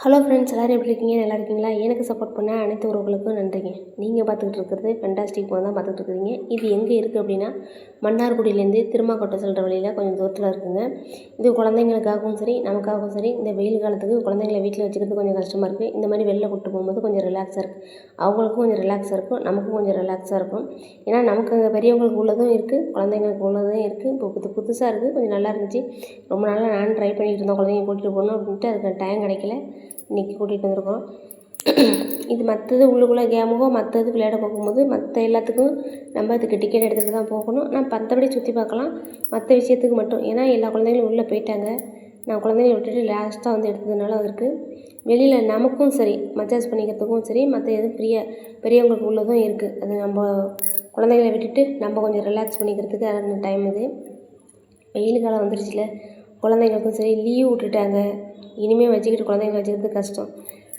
Hello friends, எல்லோரும் எப்படி இருக்கீங்க? நல்லா இருக்கீங்களா? எனக்கு சப்போர்ட் பண்ண அனைத்து உறவுகளுக்கும் நன்றிங்க. நீங்கள் பார்த்துக்கிட்டு இருக்கிறது ஃபென்டாஸ்டிக் தான் பார்த்துக்கிட்டு இருக்கிறீங்க. இது எங்கே இருக்குது அப்படின்னா, மன்னார்குடியிலேருந்து திருமாக்கோட்டை செல்கிற வழியில் கொஞ்சம் தூரத்தில் இருக்குங்க. இது குழந்தைங்களுக்காகவும் சரி, நமக்காகவும் சரி, இந்த வெயில் காலத்துக்கு குழந்தைங்கள வீட்டில் வச்சுக்கிறது கொஞ்சம் கஷ்டமாக இருக்குது. இந்த மாதிரி வெளில கூப்பிட்டு போகும்போது கொஞ்சம் ரிலாக்ஸாக இருக்குது. அவங்களுக்கும் கொஞ்சம் ரிலாக்ஸாக இருக்கும், நமக்கும் கொஞ்சம் ரிலாக்ஸாக இருக்கும். ஏன்னா நமக்கு அங்கே பெரியவங்களுக்கு உள்ளதும் இருக்குது, குழந்தைங்களுக்கு உள்ளதும் இருக்குது. இப்போ புதுசாக இருக்குது, கொஞ்சம் நல்லா இருந்துச்சு. ரொம்ப நாளாக நானும் ட்ரை பண்ணிகிட்டு இருந்தோம் குழந்தைங்க கூட்டிகிட்டு போகணும் அப்படின்ட்டு. அதுக்கு டைம் கிடைக்கல. இன்றைக்கி கூட்டிகிட்டு வந்திருக்கோம். இது மற்றது உள்ளுக்குள்ளே கேமுகோ மற்றது விளையாட போகும்போது மற்ற எல்லாத்துக்கும் நம்ம அதுக்கு டிக்கெட் எடுத்துகிட்டு தான் போகணும். நான் மற்றபடி சுற்றி பார்க்கலாம், மற்ற விஷயத்துக்கு மட்டும். ஏன்னா எல்லா குழந்தைங்களும் உள்ளே போயிட்டாங்க. நான் குழந்தைங்கள விட்டுட்டு லாஸ்ட்டாக வந்து எடுத்ததுனால அதற்கு வெளியில் நமக்கும் சரி மசாஜ் பண்ணிக்கிறதுக்கும் சரி மற்ற எதுவும் பெரியவங்களுக்கு உள்ளதும் இருக்குது. அது நம்ம குழந்தைங்கள விட்டுட்டு நம்ம கொஞ்சம் ரிலாக்ஸ் பண்ணிக்கிறதுக்கு அந்த டைம் இது. வெயில் காலம் வந்துருச்சுல, குழந்தைங்களுக்கும் சரி லீவ் விட்டுட்டாங்க. இனிமேல் வச்சுக்கிட்டு குழந்தைங்கள வச்சுக்கிறது கஷ்டம்.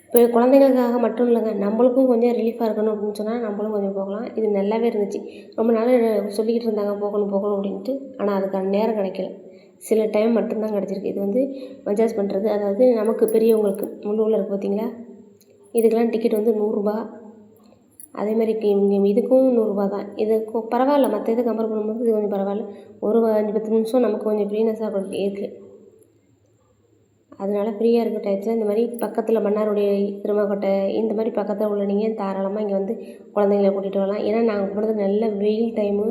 இப்போ குழந்தைங்களுக்காக மட்டும் இல்லைங்க, நம்மளுக்கும் கொஞ்சம் ரிலீஃபாக இருக்கணும் அப்படின்னு சொன்னால் நம்மளும் கொஞ்சம் போகலாம். இது நல்லாவே இருந்துச்சு. ரொம்ப நாள் சொல்லிக்கிட்டு இருந்தாங்க போகணும் போகணும் அப்படின்ட்டு. ஆனால் அதுக்கான நேரம் கிடைக்கல. சில டைம் மட்டும்தான் கிடச்சிருக்கு. இது வந்து மசாஜ் பண்ணுறது, அதாவது நமக்கு பெரியவங்களுக்கு உள்ளூரில் இருக்குது பார்த்தீங்களா, இதுக்கெல்லாம் டிக்கெட் வந்து 100 அதேமாதிரி இங்கே இதுக்கும் 100 தான். இதுக்கும் பரவாயில்ல, மற்ற இதை கம்பேர் பண்ணும்போது இது கொஞ்சம் பரவாயில்ல. ஒரு 5-10 நிமிஷம் நமக்கு கொஞ்சம் ஃப்ரீனஸாக இருக்குது. அதனால் ஃப்ரீயாக இருக்கிற டயத்தில் இந்த மாதிரி பக்கத்தில் மன்னார்குடி திருமாக்கோட்டை இந்த மாதிரி பக்கத்தில் உள்ள நீங்கள் தாராளமாக இங்கே வந்து குழந்தைங்கள கூட்டிகிட்டு வரலாம். ஏன்னா நாங்கள் போனது நல்ல வெயில் டைமு.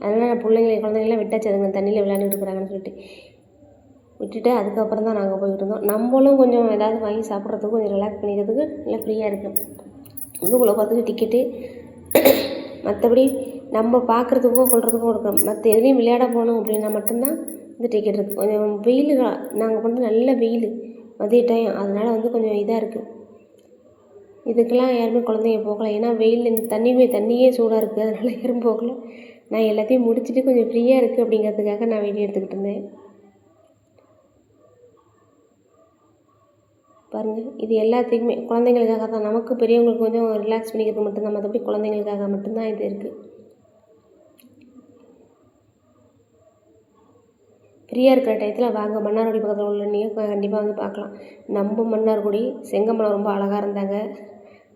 அதனால் நான் குழந்தைங்களாம் விட்டாச்சு, அதுங்க தண்ணியில் விளையாண்டுட்டு இருக்கிறாங்கன்னு சொல்லிட்டு விட்டுட்டு அதுக்கப்புறம் தான் நாங்கள் போய்கிட்டு இருந்தோம். நம்மளும் கொஞ்சம் ஏதாவது வாங்கி சாப்பிட்றதுக்கு கொஞ்சம் ரிலாக்ஸ் பண்ணிக்கிறதுக்கு நல்லா ஃப்ரீயாக இருக்குது. உள்ளுக்குள்ளே பார்த்துட்டு டிக்கெட்டு மற்றபடி நம்ம பார்க்குறதுக்கும் கொள்றதுக்கும் இருக்கணும். மற்ற எதுலேயும் விளையாட போகணும் அப்படின்னா மட்டும்தான் இந்த டிக்கெட் இருக்குது. கொஞ்சம் வெயில் நாங்கள் வந்து நல்ல வெயில் மதிய டைம், அதனால் வந்து கொஞ்சம் இதாக இருக்குது. இதுக்கெல்லாம் யாருமே குழந்தைங்க போகலை. ஏன்னா வெயில் இந்த தண்ணியே சூடாக இருக்குது, அதனால் யாரும் போகலை. நான் எல்லாத்தையும் முடிச்சுட்டு கொஞ்சம் ஃப்ரீயாக இருக்குது அப்படிங்கிறதுக்காக நான் வீடியோ எடுத்துக்கிட்டு இருந்தேன். பாருங்கள், இது எல்லாத்துக்குமே குழந்தைங்களுக்காக தான். நமக்கு பெரியவங்களுக்கு கொஞ்சம் ரிலாக்ஸ் பண்ணிக்கிறது மட்டும்தான், மற்றபடி குழந்தைங்களுக்காக மட்டும்தான் இது இருக்குது. ஃப்ரீயாக இருக்கிற டயத்தில் வாங்க, மன்னார்குடி பக்கத்தில் உள்ள நீங்கள் கண்டிப்பாக வந்து பார்க்கலாம். நம்ம மன்னார்குடி செங்கமலம் ரொம்ப அழகாக இருந்தாங்க,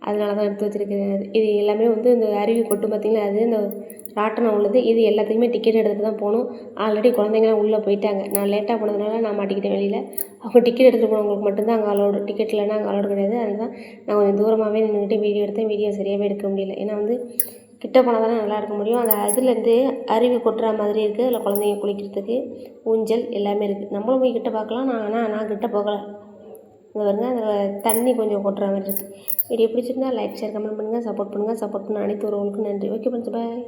அதனால தான் எடுத்து வச்சுருக்கேன். இது எல்லாமே வந்து இந்த அருவி கொட்டும் பார்த்திங்களா, அது இந்த ராட்டனம் உள்ளது. இது எல்லாத்துக்குமே டிக்கெட் எடுத்துகிட்டு தான் போகணும். ஆல்ரெடி குழந்தைங்களாம் உள்ளே போயிட்டாங்க. நான் லேட்டாக போனதுனால நான் மாட்டிக்கிட்டேன் வெளியில். அவங்க டிக்கெட் எடுத்துகிட்டு போனவங்களுக்கு மட்டும்தான் அங்கே அலோடு, டிக்கெட் இல்லைன்னா அங்கே அலோடு கிடையாது. அதனால தான் நான் கொஞ்சம் தூரமாகவே நின்றுக்கிட்டு வீடியோ எடுத்தேன். வீடியோ சரியாகவே எடுக்க முடியல. ஏன்னா வந்து கிட்ட போனால் தானே நல்லா இருக்க முடியும். அந்த அதுலேருந்து அருவி கொட்டுற மாதிரி இருக்குது. அதில் குழந்தைங்க குளிக்கிறதுக்கு ஊஞ்சல் எல்லாமே இருக்குது. நம்மளும் போய் கிட்ட பார்க்கலாம். நான் கிட்ட போகலை. இந்த பாருங்க, அந்த தண்ணி கொஞ்சம் கொட்டுற மாதிரி இருக்குது. வீடியோ பிடிச்சிருந்தா லைக், ஷேர், கமெண்ட் பண்ணுங்கள். சப்போர்ட் பண்ணுங்கள். சப்போர்ட் பண்ண அனைத்து உறவுகளுக்கும் நன்றி. ஓகே ஃப்ரெண்ட்ஸ், பாய்.